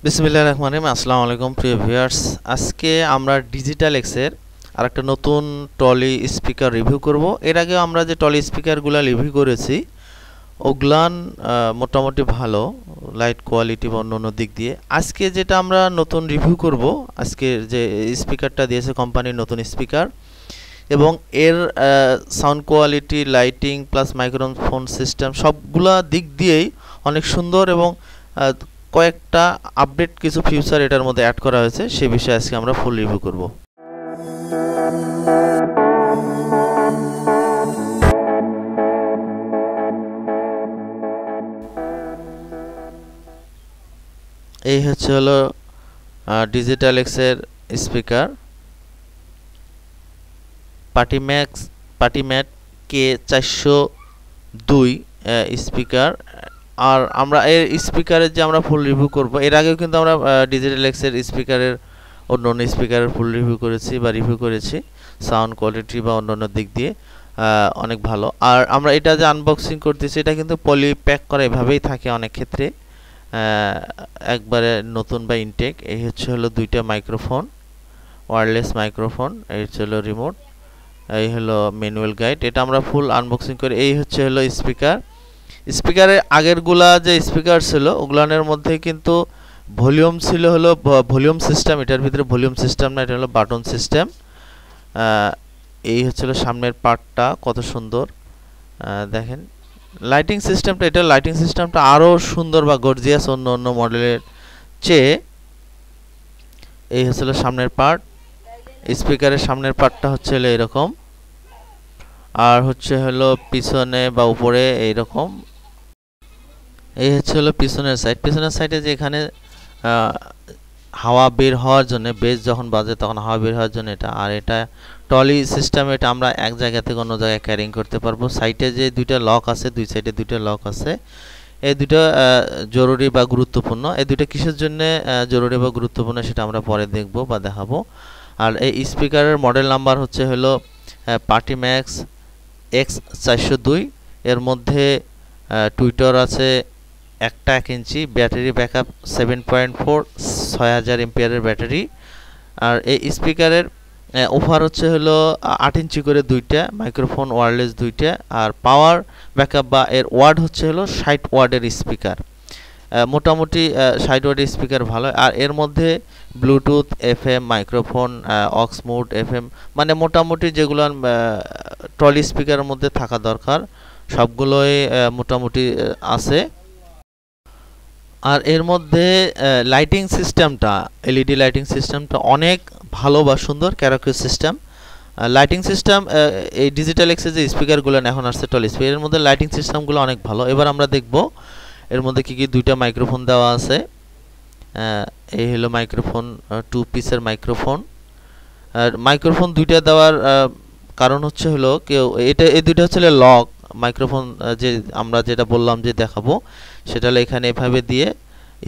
বিসমিল্লাহির রহমানির রহিম। আসসালামু আলাইকুম প্রিয় ভিউয়ার্স। আজকে আমরা ডিজিটাল এক্সের আরেকটা নতুন টলি স্পিকার রিভিউ করব। এর আগে আমরা যে টলি স্পিকারগুলো রিভিউ করেছি ওগুলান মোটামুটি ভালো, লাইট কোয়ালিটি বা অন্য দিক দিয়ে। আজকে যেটা আমরা নতুন রিভিউ করব, আজকে যে স্পিকারটা দিয়েছে কোম্পানির নতুন স্পিকার, এবং এর sound quality, lighting plus microphone system সবগুলা দিক দিয়েই অনেক সুন্দর এবং কয়েকটা আপডেট কিছু ফিচার এটার মধ্যে অ্যাড করা হয়েছে, সে বিষয়ে আজকে আমরা ফুল রিভিউ করব। এই হলো ডিজিটাল এক্সের স্পিকার পার্টিম্যাট K402 স্পিকার। আর আমরা এর স্পিকারের যে আমরা ফুল রিভিউ করব, এর আগেও কিন্তু আমরা ডিজিটাল এক্সের স্পিকারের অন্য স্পিকারের ফুল রিভিউ করেছি সাউন্ড কোয়ালিটি বা অন্যান্য দিক দিয়ে অনেক ভালো। আর আমরা এটা যে আনবক্সিং করতেছি এটা কিন্তু পলি প্যাক করা এভাবেই থাকে অনেক ক্ষেত্রে, একবারে নতুন বা ইনটেক। এই হলো দুইটা মাইক্রোফোন, ওয়্যারলেস মাইক্রোফোন, এই হলো রিমোট, এই হলো ম্যানুয়াল গাইড। এটা আমরা ফুল আনবক্সিং করি। এই হলো স্পিকারের আগেরগুলা যে স্পিকার ছিল ওগুলানের মধ্যে কিন্তু ভলিউম ছিল হলো ভলিউম সিস্টেম, এটার ভিতরে ভলিউম সিস্টেম না, এটা হলো বাটন সিস্টেম। এই হচ্ছিল সামনের পার্টটা, কত সুন্দর দেখেন। লাইটিং সিস্টেমটা আরও সুন্দর বা গর্জিয়াস অন্য মডেলের চেয়ে। এই হচ্ছিল সামনের পার্ট, স্পিকারের সামনের পার্টটা হচ্ছে এরকম, আর হলো পিছনে বা উপরে এইরকম। এই হলো পিছনের সাইডে যে এখানে হাওয়া বের হওয়ার জন্য, বেস যখন বাজে তখন হাওয়া বের হওয়ার জন্য এটা। আর এটা টলি সিস্টেম, এটা আমরা এক জায়গা থেকে অন্য জায়গায় ক্যারিং করতে পারবো। সাইডে যে দুইটা লক আছে, দুই সাইডে দুইটা লক আছে, এই দুটো জরুরি বা গুরুত্বপূর্ণ। এই দুটো কিসের জন্য জরুরি বা গুরুত্বপূর্ণ সেটা আমরা পরে দেখব বা দেখাবো। আর এই স্পিকারের মডেল নাম্বার হলো পার্টিম্যাক্স X402। এর মধ্যে টুইটার আছে একটা 1 ইঞ্চি, ব্যাটারি ব্যাকআপ 7.4, 6000 এমপিয়ারের ব্যাটারি। আর এই স্পিকারের ওভার হলো 8 ইঞ্চি করে দুইটা মাইক্রোফোন, ওয়্যারলেস দুইটা। আর পাওয়ার ব্যাকআপ বা এর ওয়াট হলো 60 ওয়াটের স্পিকার। মোটামুটি 60 ওয়াটের স্পিকার ভালো। আর এর মধ্যে Bluetooth, FM microphone, aux mode, FM, মানে মোটামুটি যেগুলো ট্রলি স্পিকারের মধ্যে থাকা দরকার সবগুলোই মোটামুটি আছে। আর এর মধ্যে লাইটিং সিস্টেমটা, এলইডি লাইটিং সিস্টেমটা অনেক ভালো বা সুন্দর ক্যারাক্টার সিস্টেম লাইটিং সিস্টেম। এই ডিজিটাল এক্সের যে স্পিকারগুলো এখন আসছে টলি স্পিকারের মধ্যে লাইটিং সিস্টেমগুলো অনেক ভালো। এবার আমরা দেখব এর মধ্যে কি দুইটা মাইক্রোফোন দেওয়া আছে। এই হলো মাইক্রোফোন, 2 পিসের মাইক্রোফোন। আর মাইক্রোফোন দুইটা দেওয়ার কারণ হলো এই দুইটা লক মাইক্রোফোন, যে আমরা যেটা বললাম যে দেখাবো সেটা হলো এখানে এভাবে দিয়ে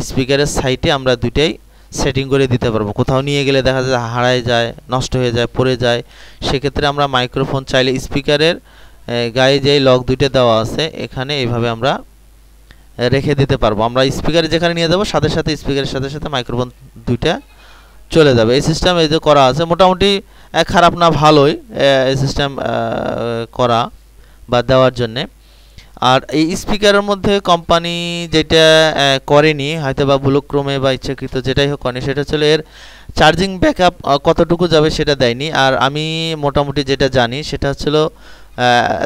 স্পিকারের সাইডে আমরা দুইটাই সেটিং করে দিতে পারবো। কোথাও নিয়ে গেলে দেখা যায় হারায় যায়, নষ্ট হয়ে যায়, পড়ে যায়, সেক্ষেত্রে আমরা মাইক্রোফোন চাইলে স্পিকারের গায়ে যে লক দুইটা দেওয়া আছে এখানে এইভাবে আমরা রেখে দিতে পারবো। আমরা স্পিকারে যেখানে নিয়ে যাবো সাথে সাথে স্পিকারের সাথে সাথে মাইক্রোফোন দুইটা চলে যাবে। এই সিস্টেম এই যে করা আছে মোটামুটি খারাপ না, ভালোই এই সিস্টেম করা বা দেওয়ার জন্যে। আর এই স্পিকারের মধ্যে কোম্পানি যেটা করেনি হয়তো বা ভুলক্রমে বা ইচ্ছাকৃত যেটাই হোক করেনি, সেটা হলো এর চার্জিং ব্যাকআপ কতটুকু যাবে সেটা দেয়নি। আর আমি মোটামুটি যেটা জানি সেটা হলো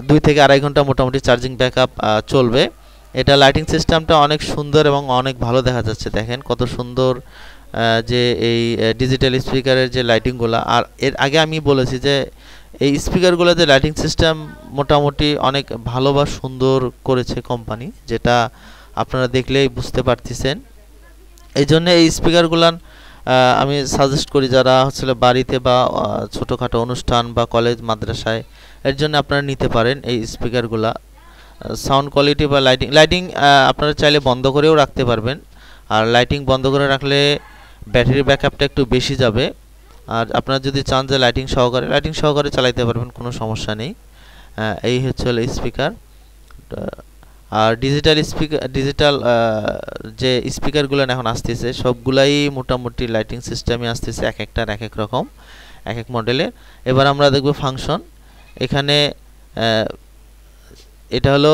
2 থেকে 2.5 ঘন্টা মোটামুটি চার্জিং ব্যাকআপ চলবে। এটা লাইটিং সিস্টেমটা অনেক সুন্দর এবং অনেক ভালো দেখা যাচ্ছে, দেখেন কত সুন্দর যে এই ডিজিটাল স্পিকারের যে লাইটিংগুলো। আর এর আগে আমি বলেছি যে এই স্পিকারগুলো যে লাইটিং সিস্টেম মোটামুটি অনেক ভালো বা সুন্দর করেছে কোম্পানি, যেটা আপনারা দেখলেই বুঝতে পারতেছেন। এই জন্য এই স্পিকারগুলান আমি সাজেস্ট করি যারা বাড়িতে বা ছোটোখাটো অনুষ্ঠান বা কলেজ মাদ্রাসায়, এর জন্য আপনারা নিতে পারেন এই স্পিকারগুলা। সাউন্ড কোয়ালিটি বা লাইটিং আপনারা চাইলে বন্ধ করেও রাখতে পারবেন। আর লাইটিং বন্ধ করে রাখলে ব্যাটারি ব্যাকআপটা একটু বেশি যাবে। আর আপনারা যদি চান যে লাইটিং সহকারে চালাতে পারবেন, কোনো সমস্যা নেই। এই হলো স্পিকার। আর ডিজিটাল যে স্পিকারগুলো এখন আসতেছে সবগুলাই মোটামুটি লাইটিং সিস্টেমে আসতেছে, এক একটার এক এক রকম, এক এক মডেলের। এবার আমরা দেখব ফাংশন। এখানে এটা হলো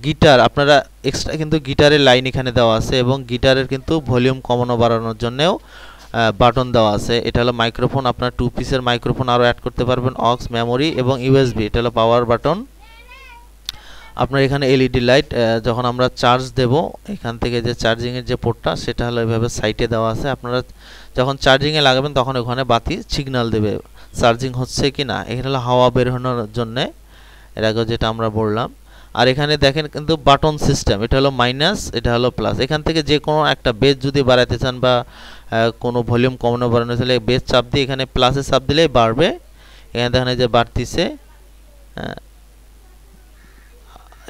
গিটার, আপনারা এক্সট্রা কিন্তু গিটারের লাইন এখানে দেওয়া আছে এবং গিটারের কিন্তু ভলিউম কমানো বাড়ানোর জন্যও বাটন দেওয়া আছে। এটা হলো মাইক্রোফোন, আপনার 2 পিসের মাইক্রোফোন আরও অ্যাড করতে পারবেন, অক্স, মেমোরি এবং ইউএসবি। এটা হলো পাওয়ার বাটন। আপনার এখানে এলইডি লাইট, যখন আমরা চার্জ দেব এখান থেকে যে চার্জিংয়ের যে পোর্টটা সেটা হলো এইভাবে সাইডে দেওয়া আছে। আপনারা যখন চার্জিংয়ে লাগাবেন তখন ওখানে বাতি সিগন্যাল দেবে চার্জিং হচ্ছে কি না। এখানে হলো হাওয়া বের হওয়ার জন্যে, এর আগে যেটা আমরা বললাম। আর এখানে দেখেন কিন্তু বাটন সিস্টেম, এটা হলো মাইনাস, এটা হলো প্লাস। এখান থেকে যে কোনো একটা বেস যদি বাড়াতে চান বা কোনো ভলিউম কমানো বাড়ানো চাইলে বেস চাপ দিয়ে এখানে প্লাসে চাপ দিলেই বাড়বে। এখানে দেখেন যে বাড়তিছে,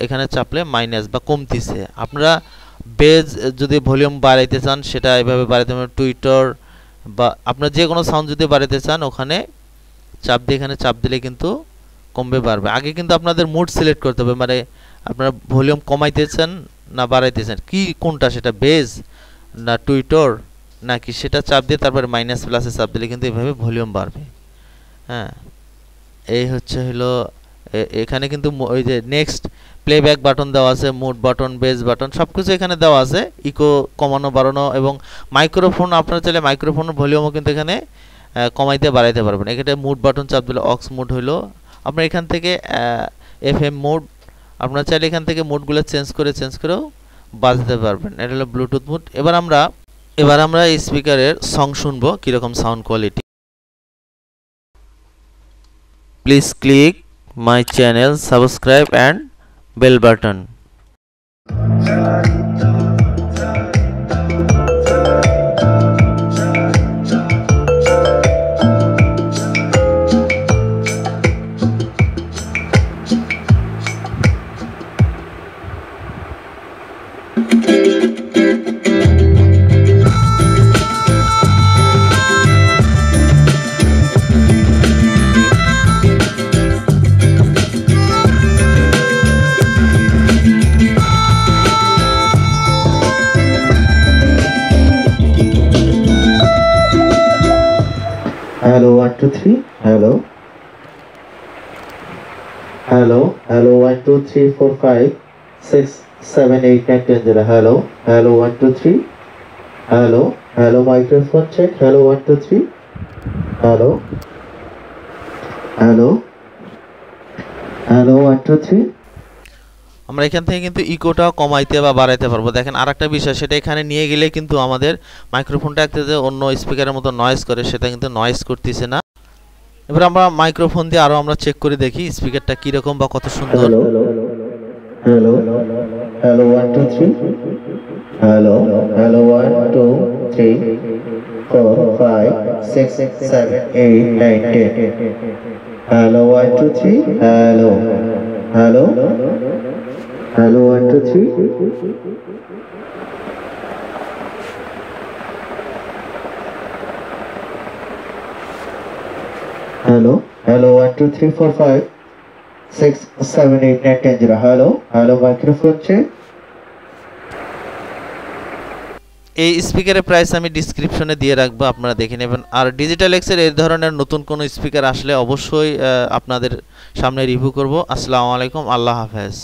এখানে চাপলে মাইনাস বা কমতিছে। আপনারা বেজ যদি ভলিউম বাড়াইতে চান সেটা এভাবে বাড়াইতে পারেন, টুইটার বা আপনার যে কোনো সাউন্ড যদি বাড়াইতে চান ওখানে চাপ দিয়ে এখানে চাপ দিলে কিন্তু কমবে বাড়বে। আগে কিন্তু আপনাদের মুড সিলেক্ট করতে হবে, মানে আপনারা ভলিউম কমাইতে চান না বাড়াইতে চান, কি কোনটা, সেটা বেজ না টুইটার নাকি, সেটা চাপ দিয়ে তারপরে মাইনাস প্লাসে চাপ দিলে কিন্তু এভাবে ভলিউম বাড়বে। হ্যাঁ, এই হলো এখানে কিন্তু ওই যে নেক্সট প্লেব্যাক বাটন দেওয়া আছে, মুড বাটন, বেস বাটন সব কিছু এখানে দেওয়া আছে। ইকো কমানো বাড়ানো এবং মাইক্রোফোন, আপনারা চাইলে মাইক্রোফোনের ভলিউমও কিন্তু এখানে কমাইতে বাড়াইতে পারবেন। এখানে মুড বাটন চাপ দিলে অক্স মুড হইলো। আপনার এখান থেকে এফএম মোড, আপনারা চাইলে এখান থেকে মোডগুলো চেঞ্জ করেও বাজাতে পারবেন। এটা হলো ব্লুটুথ মোড। এবার আমরা এই স্পিকারের সং শুনবো কীরকম sound quality. Please click my channel, subscribe and bell button. Hello 1 2 3, hello 1 2 3 4 5 6 7 8 9 10 0. Hello 1 2 3, hello microphone check, hello 1 2 3, hello 1 2 3. আমরা এখান থেকে কিন্তু ইকোটা কমাইতে বা বাড়াইতে পারবো। দেখেন আরেকটা বিষয়, সেটা এখানে নিয়ে গেলে কিন্তু আমাদের মাইক্রোফোনটা একটা যে অন্য স্পিকারের মতো নয়েজ করে সেটা কিন্তু নয়েজ করতেছে না। এবার আমরা মাইক্রোফোন দিয়ে আরো আমরা চেক করে দেখি স্পিকারটা কি রকম বা কত সুন্দর। Hello 1 2 3, hello 1 2 3 4 5 6 7 8 9 10. Hello 1 2 3, hello 1 2 3. Hello 1 2 3 4 5 6 7 8 9 10 0. Hello microphone check. এই স্পিকারের প্রাইস আমি ডেসক্রিপশনে দিয়ে রাখবো, আপনারা দেখে নেবেন। আর ডিজিটাল এক্সের এই ধরনের নতুন কোনো স্পিকার আসলে অবশ্যই আপনাদের সামনে রিভিউ করব। আসসালামু আলাইকুম, আল্লাহ হাফেজ।